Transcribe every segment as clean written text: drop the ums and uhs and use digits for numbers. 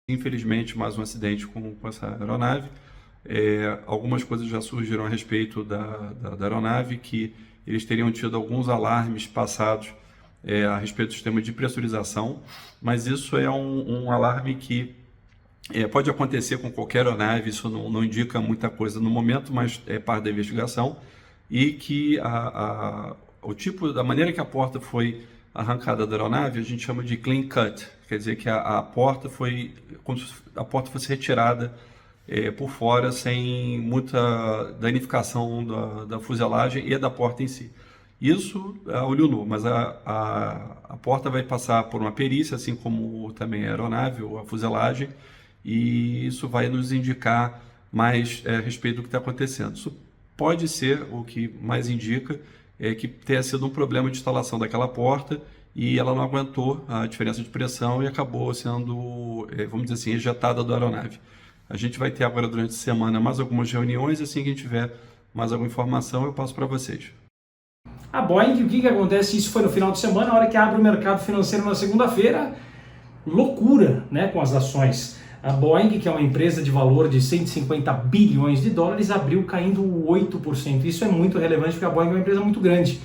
infelizmente, mais um acidente com essa aeronave. Algumas coisas já surgiram a respeito da aeronave, que eles teriam tido alguns alarmes passados a respeito do sistema de pressurização, mas isso é um alarme que pode acontecer com qualquer aeronave, isso não indica muita coisa no momento, mas é parte da investigação, e que o tipo, da maneira que a porta foi arrancada da aeronave, a gente chama de clean cut, quer dizer que a porta foi como se a porta fosse retirada por fora, sem muita danificação da fuselagem e da porta em si. Isso a olho nu, mas a porta vai passar por uma perícia, assim como também a aeronave ou a fuselagem, e isso vai nos indicar mais a respeito do que está acontecendo. Isso pode ser, o que mais indica, que tenha sido um problema de instalação daquela porta e ela não aguentou a diferença de pressão e acabou sendo, vamos dizer assim, ejetada da aeronave. A gente vai ter agora durante a semana mais algumas reuniões, e assim que a gente tiver mais alguma informação eu passo para vocês. A Boeing, o que acontece? Isso foi no final de semana, a hora que abre o mercado financeiro na segunda-feira, loucura, né, com as ações. A Boeing, que é uma empresa de valor de 150 bilhões de dólares, abriu caindo 8%. Isso é muito relevante porque a Boeing é uma empresa muito grande,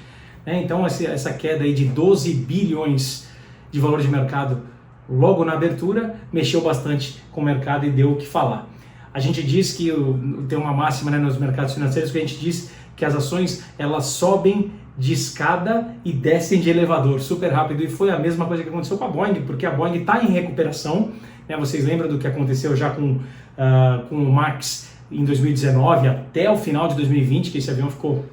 né? Então essa queda aí de 12 bilhões de valor de mercado logo na abertura mexeu bastante com o mercado e deu o que falar. A gente diz que tem uma máxima, né, nos mercados financeiros, que a gente diz que as ações elas sobem de escada e descem de elevador super rápido, e foi a mesma coisa que aconteceu com a Boeing, porque a Boeing está em recuperação, né? Vocês lembram do que aconteceu já com o Max em 2019 até o final de 2020, que esse avião ficou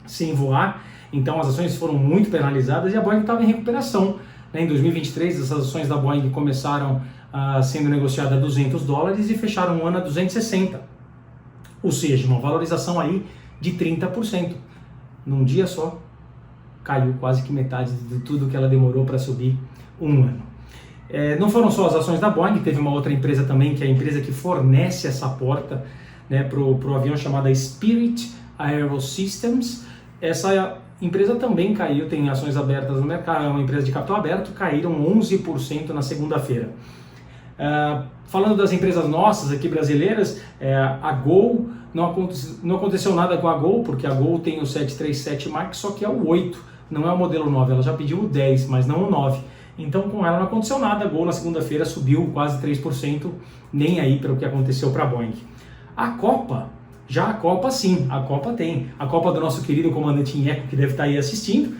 sem voar, então as ações foram muito penalizadas e a Boeing estava em recuperação, né? Em 2023 essas ações da Boeing começaram sendo negociadas a $200 e fecharam o ano a 260, ou seja, uma valorização aí de 30%. Num dia só, caiu quase que metade de tudo que ela demorou para subir um ano. Não foram só as ações da Boeing, teve uma outra empresa também, que é a empresa que fornece essa porta, né, para o avião, chamada Spirit Aerosystems. Essa empresa também caiu, tem ações abertas no mercado, é uma empresa de capital aberto, caíram 11% na segunda-feira. Falando das empresas nossas aqui brasileiras, a Gol, não aconteceu nada com a Gol, porque a Gol tem o 737 MAX, só que é o 8, não é o modelo 9, ela já pediu o 10, mas não o 9. Então com ela não aconteceu nada, a Gol na segunda-feira subiu quase 3%, nem aí para o que aconteceu para a Boeing. A Copa, já a Copa sim, a Copa tem. A Copa do nosso querido comandante Inheco, que deve estar aí assistindo,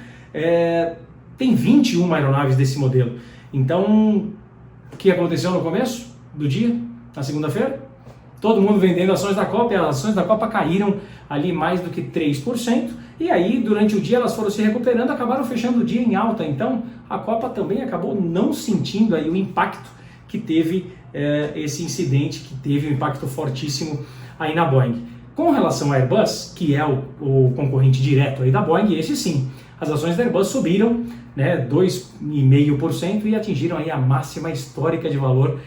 tem 21 aeronaves desse modelo. Então, o que aconteceu no começo do dia, na segunda-feira? Todo mundo vendendo ações da Copa, e as ações da Copa caíram ali mais do que 3%, e aí durante o dia elas foram se recuperando, acabaram fechando o dia em alta. Então a Copa também acabou não sentindo aí o impacto que teve esse incidente, que teve um impacto fortíssimo aí na Boeing. Com relação à Airbus, que é o concorrente direto aí da Boeing, esse sim, as ações da Airbus subiram, né, 2,5% e atingiram aí a máxima histórica de valor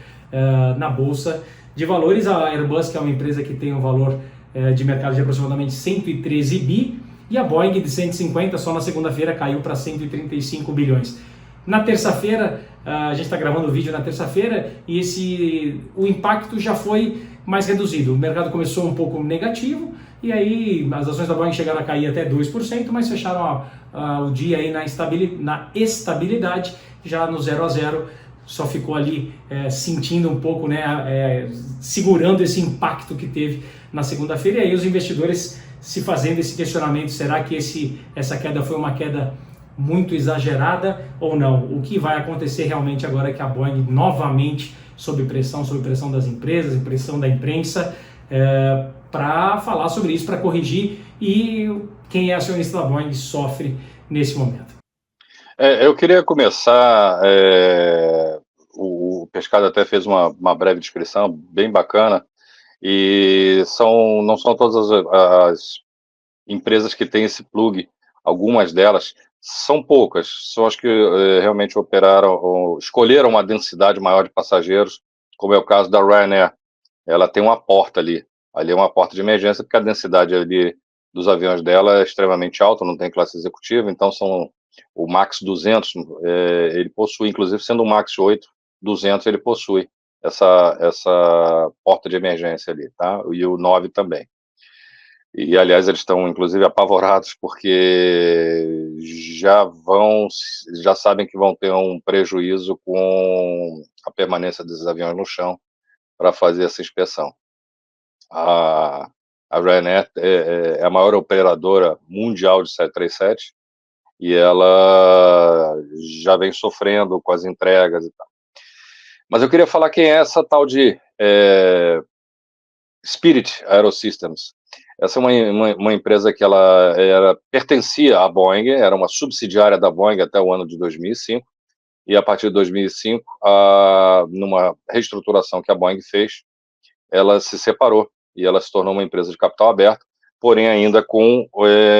na Bolsa de Valores. A Airbus, que é uma empresa que tem um valor de mercado de aproximadamente 113 bi, e a Boeing de 150, só na segunda-feira caiu para 135 bilhões. Na terça-feira, a gente está gravando o vídeo na terça-feira, e o impacto já foi mais reduzido. O mercado começou um pouco negativo, e aí as ações da Boeing chegaram a cair até 2%, mas fecharam o dia aí na estabilidade, já no 0 a 0, só ficou ali sentindo um pouco, né, segurando esse impacto que teve na segunda-feira. E aí os investidores se fazendo esse questionamento: será que essa queda foi uma queda muito exagerada ou não? O que vai acontecer realmente agora é que a Boeing novamente sob pressão das empresas, pressão da imprensa, para falar sobre isso, para corrigir, e quem é acionista da Boeing sofre nesse momento. Eu queria começar, o Pescado até fez uma breve descrição bem bacana, e não são todas as empresas que têm esse plug, algumas delas, são poucas, são as que realmente operaram, ou escolheram uma densidade maior de passageiros, como é o caso da Ryanair. Ela tem uma porta ali é uma porta de emergência, porque a densidade ali dos aviões dela é extremamente alta, não tem classe executiva, então o MAX 200, ele possui, inclusive sendo o MAX 8, 200 ele possui essa porta de emergência ali, tá? E o 9 também. E, aliás, eles estão, inclusive, apavorados porque já sabem que vão ter um prejuízo com a permanência desses aviões no chão para fazer essa inspeção. A Ryanair é a maior operadora mundial de 737 e ela já vem sofrendo com as entregas e tal. Mas eu queria falar quem é essa tal de Spirit Aerosystems. Essa é uma empresa que ela pertencia à Boeing, era uma subsidiária da Boeing até o ano de 2005, e a partir de 2005, numa reestruturação que a Boeing fez, ela se separou e ela se tornou uma empresa de capital aberto, porém ainda com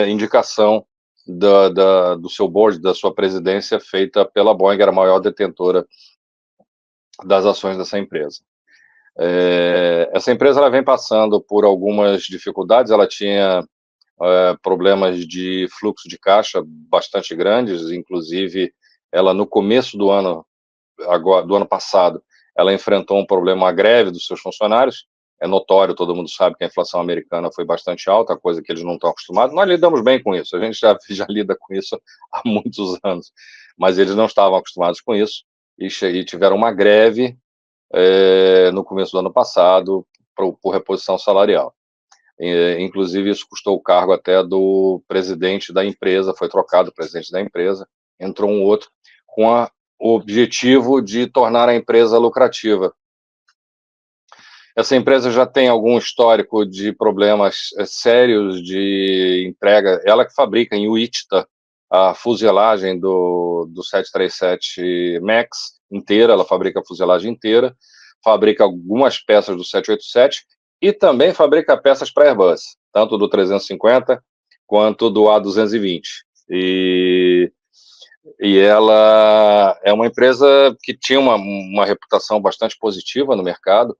indicação do seu board, da sua presidência, feita pela Boeing, era a maior detentora das ações dessa empresa. Essa empresa ela vem passando por algumas dificuldades, ela tinha problemas de fluxo de caixa bastante grandes, inclusive ela no começo do ano passado, ela enfrentou um problema, uma greve dos seus funcionários. É notório, todo mundo sabe que a inflação americana foi bastante alta, coisa que eles não estão acostumados. Nós lidamos bem com isso, a gente já lida com isso há muitos anos, mas eles não estavam acostumados com isso e tiveram uma greve no começo do ano passado por reposição salarial. Inclusive, isso custou o cargo até do presidente da empresa, foi trocado o presidente da empresa, entrou um outro, com o objetivo de tornar a empresa lucrativa. Essa empresa já tem algum histórico de problemas sérios de entrega, ela que fabrica em Wichita a fuselagem do 737 MAX inteira, ela fabrica a fuselagem inteira, fabrica algumas peças do 787 e também fabrica peças para Airbus, tanto do 350 quanto do A220. E ela é uma empresa que tinha uma reputação bastante positiva no mercado,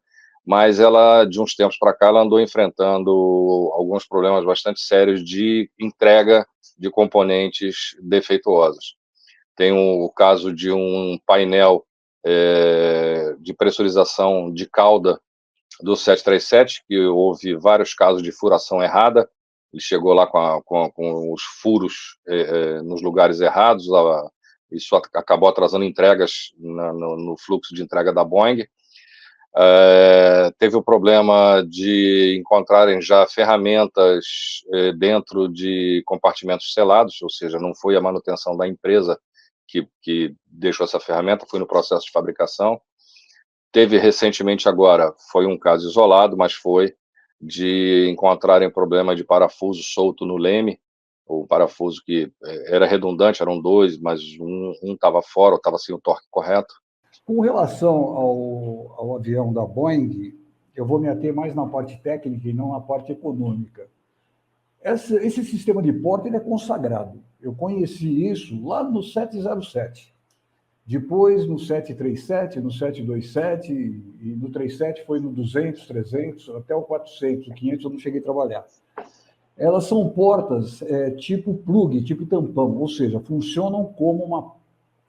mas ela, de uns tempos para cá, ela andou enfrentando alguns problemas bastante sérios de entrega de componentes defeituosos. Tem o caso de um painel de pressurização de cauda do 737, que houve vários casos de furação errada, ele chegou lá com os furos nos lugares errados, isso acabou atrasando entregas no fluxo de entrega da Boeing. Teve o problema de encontrarem já ferramentas dentro de compartimentos selados, ou seja, não foi a manutenção da empresa que deixou essa ferramenta, foi no processo de fabricação. Teve recentemente agora, foi um caso isolado, mas foi de encontrarem problema de parafuso solto no leme, o parafuso que era redundante, eram dois, mas um estava fora, ou estava sem o torque correto. Com relação ao avião da Boeing, eu vou me ater mais na parte técnica e não na parte econômica. Esse sistema de porta ele é consagrado. Eu conheci isso lá no 707. Depois no 737, no 727, e no 37 foi no 200, 300, até o 400, o 500 eu não cheguei a trabalhar. Elas são portas tipo plug, tipo tampão, ou seja, funcionam como uma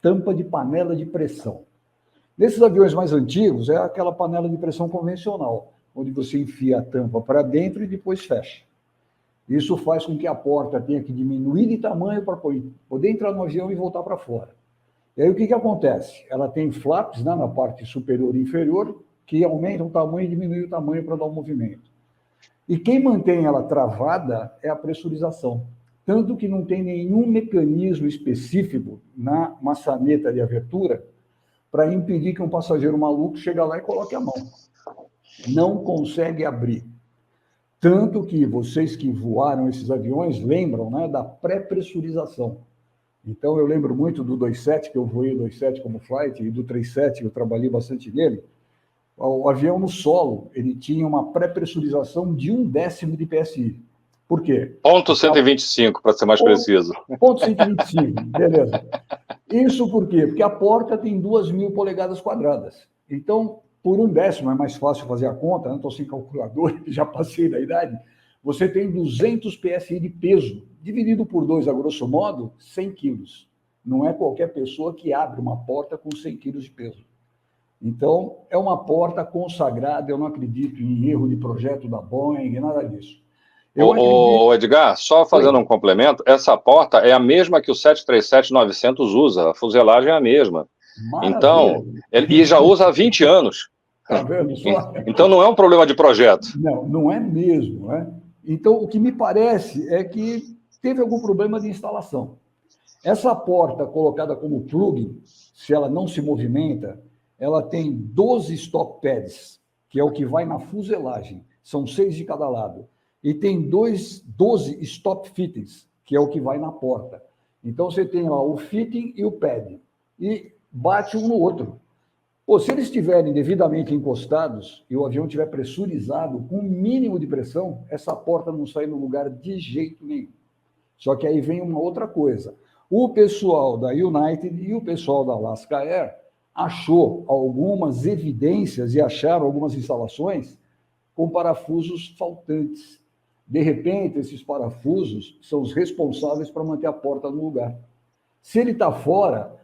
tampa de panela de pressão. Nesses aviões mais antigos, é aquela panela de pressão convencional, onde você enfia a tampa para dentro e depois fecha. Isso faz com que a porta tenha que diminuir de tamanho para poder entrar no avião e voltar para fora. E aí o que acontece? Ela tem flaps na parte superior e inferior que aumentam o tamanho e diminuem o tamanho para dar um movimento. E quem mantém ela travada é a pressurização. Tanto que não tem nenhum mecanismo específico na maçaneta de abertura para impedir que um passageiro maluco chegue lá e coloque a mão. Não consegue abrir. Tanto que vocês que voaram esses aviões lembram, né, da pré-pressurização. Então, eu lembro muito do 27, que eu voei o 27 como flight, e do 37, que eu trabalhei bastante nele. O avião no solo, ele tinha uma pré-pressurização de 1/10 de PSI. Por quê? Ponto 125, para ser mais preciso. Ponto 125, beleza. Isso por quê? Porque a porta tem 2.000 polegadas quadradas. Então, por 1/10, é mais fácil fazer a conta, não estou sem calculador, já passei da idade, você tem 200 PSI de peso, dividido por 2, a grosso modo, 100 quilos. Não é qualquer pessoa que abre uma porta com 100 quilos de peso. Então, é uma porta consagrada, eu não acredito em erro de projeto da Boeing, nada disso. Edgar, só fazendo um complemento, essa porta é a mesma que o 737-900 usa, a fuselagem é a mesma. Maravilha. Então, e já usa há 20 anos. Tá vendo só? Então não é um problema de projeto. Não, não é mesmo. Né? Então, o que me parece é que teve algum problema de instalação. Essa porta colocada como plug, se ela não se movimenta, ela tem 12 stop pads, que é o que vai na fuselagem. São 6 de cada lado. E tem 12 stop fittings, que é o que vai na porta. Então, você tem lá o fitting e o pad. E bate um no outro. Pô, se eles estiverem devidamente encostados e o avião estiver pressurizado, com um mínimo de pressão, essa porta não sai no lugar de jeito nenhum. Só que aí vem uma outra coisa. O pessoal da United e o pessoal da Alaska Air achou algumas evidências e acharam algumas instalações com parafusos faltantes. De repente, esses parafusos são os responsáveis para manter a porta no lugar. Se ele está fora,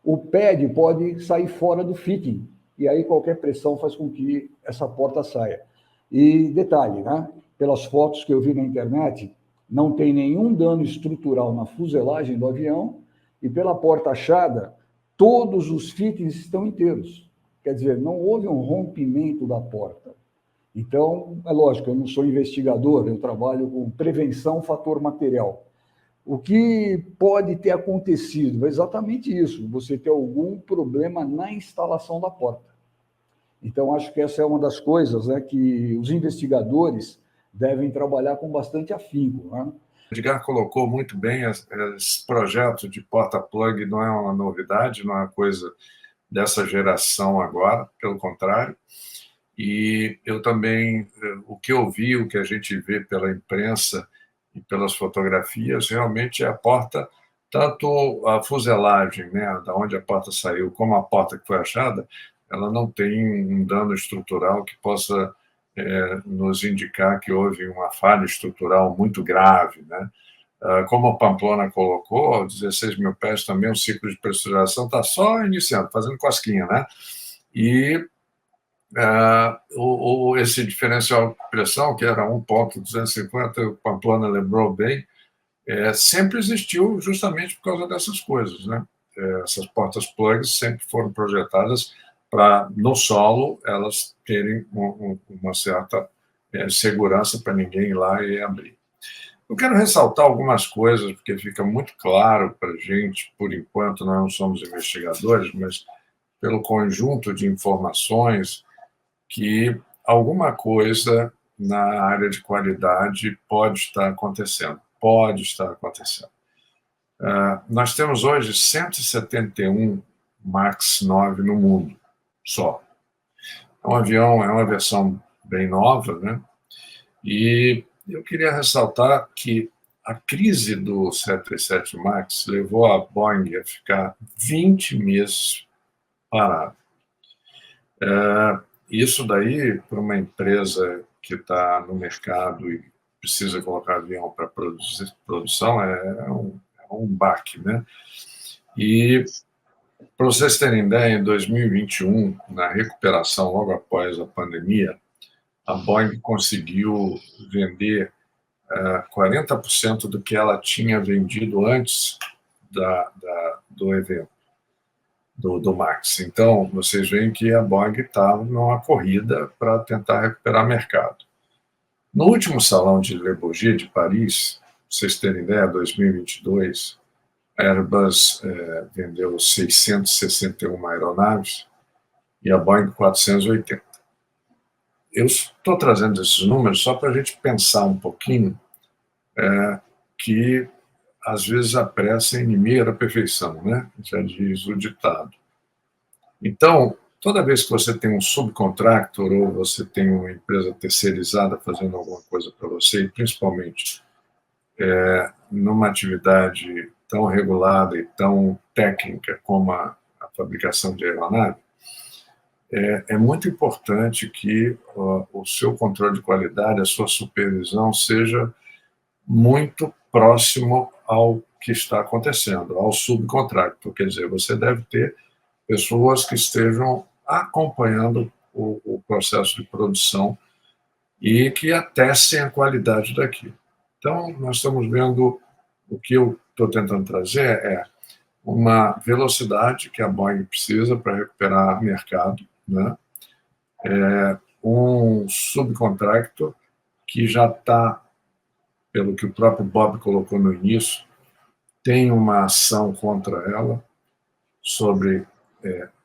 o pad pode sair fora do fitting, e aí qualquer pressão faz com que essa porta saia. E detalhe, né? Pelas fotos que eu vi na internet, não tem nenhum dano estrutural na fuselagem do avião, e pela porta achada, todos os fittings estão inteiros. Quer dizer, não houve um rompimento da porta. Então, é lógico, eu não sou investigador, eu trabalho com prevenção fator material. O que pode ter acontecido é exatamente isso, você ter algum problema na instalação da porta. Então, acho que essa é uma das coisas, né, que os investigadores devem trabalhar com bastante afinco. Né? O Edgar colocou muito bem, esse projeto de porta-plug não é uma novidade, não é uma coisa dessa geração agora, pelo contrário. E eu também, o que eu vi, o que a gente vê pela imprensa e pelas fotografias, realmente é a porta, tanto a fuselagem, né, da onde a porta saiu, como a porta que foi achada, ela não tem um dano estrutural que possa nos indicar que houve uma falha estrutural muito grave, né? Como a Pamplona colocou, 16 mil pés também, o ciclo de pressurização está só iniciando, fazendo cosquinha, né? E esse diferencial de pressão, que era 1,250, o Pamplona lembrou bem, sempre existiu justamente por causa dessas coisas, né? Essas portas plugs sempre foram projetadas para, no solo, elas terem uma certa segurança para ninguém ir lá e abrir. Eu quero ressaltar algumas coisas, porque fica muito claro para a gente, por enquanto nós não somos investigadores, mas pelo conjunto de informações, que alguma coisa na área de qualidade pode estar acontecendo. Pode estar acontecendo. Nós temos hoje 171 MAX 9 no mundo, só. É um avião, é uma versão bem nova, né? E eu queria ressaltar que a crise do 737 MAX levou a Boeing a ficar 20 meses parado. Isso daí, para uma empresa que está no mercado e precisa colocar avião para produção, é um baque, né? E, para vocês terem ideia, em 2021, na recuperação logo após a pandemia, a Boeing conseguiu vender 40% do que ela tinha vendido antes do evento, do MAX. Então, vocês veem que a Boeing está numa corrida para tentar recuperar mercado. No último salão de Le Bourget de Paris, para vocês terem ideia, 2022, a Airbus vendeu 661 aeronaves e a Boeing 480. Eu estou trazendo esses números só para a gente pensar um pouquinho que, às vezes, a pressa é inimiga da perfeição, né? Já diz o ditado. Então, toda vez que você tem um subcontractor ou você tem uma empresa terceirizada fazendo alguma coisa para você, e principalmente numa atividade tão regulada e tão técnica como a fabricação de aeronave, é muito importante que o seu controle de qualidade, a sua supervisão seja muito próximo ao que está acontecendo, ao subcontractor. Quer dizer, você deve ter pessoas que estejam acompanhando o processo de produção e que atestem a qualidade daquilo. Então, nós estamos vendo, o que eu estou tentando trazer é uma velocidade que a Boeing precisa para recuperar mercado, né? Um subcontractor que já está, pelo que o próprio Bob colocou no início, tem uma ação contra ela sobre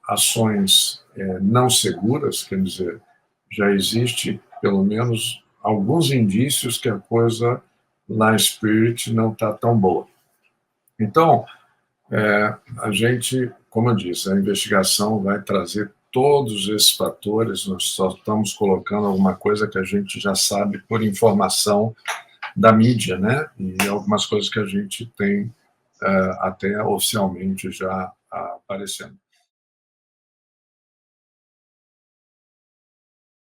ações não seguras, quer dizer, já existe pelo menos alguns indícios que a coisa lá em Spirit não está tão boa. Então, a gente, como eu disse, a investigação vai trazer todos esses fatores, nós só estamos colocando alguma coisa que a gente já sabe por informação da mídia, né? E algumas coisas que a gente tem até oficialmente já aparecendo.